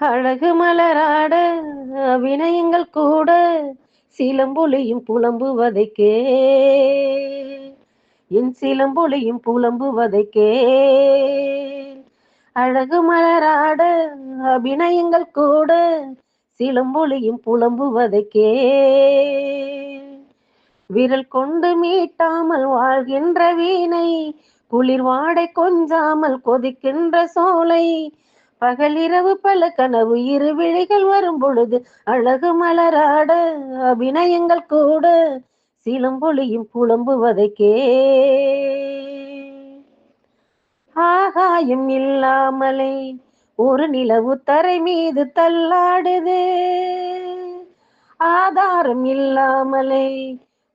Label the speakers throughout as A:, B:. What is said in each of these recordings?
A: அழகு மலராட அபிநயங்கள் கூட சிலம்பொலியும் புலம்புவதை என் சிலம்பொலியும் புலம்புவதை அழகு மலராட அபிநயங்கள் கூட சிலம்பொலியும் புலம்புவதை விரல் கொண்டு மீட்டாமல் வாழ்கின்ற வீணை, குளிர் வாடை கொஞ்சாமல் கொதிக்கின்ற சோலை, பகலிரவு பல கனவு இரு விழிகள் வரும் பொழுது அழகு மலராட அபிநயங்கள் கூட சிலம்பொலியும் புலம்புவதை ஆகாயம் இல்லாமலே ஒரு நிலவு தரை மீது தள்ளாடுது, ஆதாரம் இல்லாமலே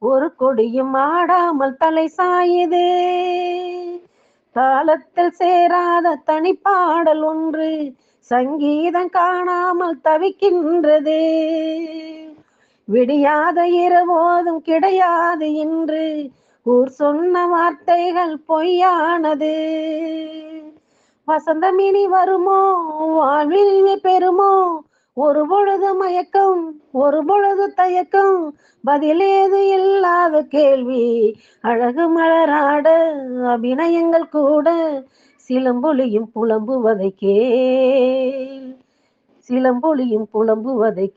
A: ஒரு கொடியும் ஆடாமல் தலை சாயுது, காலத்தில் சேராத தனிப்பாடல் ஒன்று சங்கீதம் காணாமல் தவிக்கின்றது, விடியாத இரவோதும் கிடையாது என்று ஊர் சொன்ன வார்த்தைகள் பொய்யானது, வசந்தம் இனி வருமோ வாழ்வில் பெறுமோ, ஒரு பொழுது மயக்கம் ஒரு பொழுது தயக்கம், பதிலேது இல்லாத கேள்வி, அழகு மலராட அபிநயங்கள் கூட சிலம்பொலியும் புலம்புவதை சிலம்பொலியும் புலம்புவதை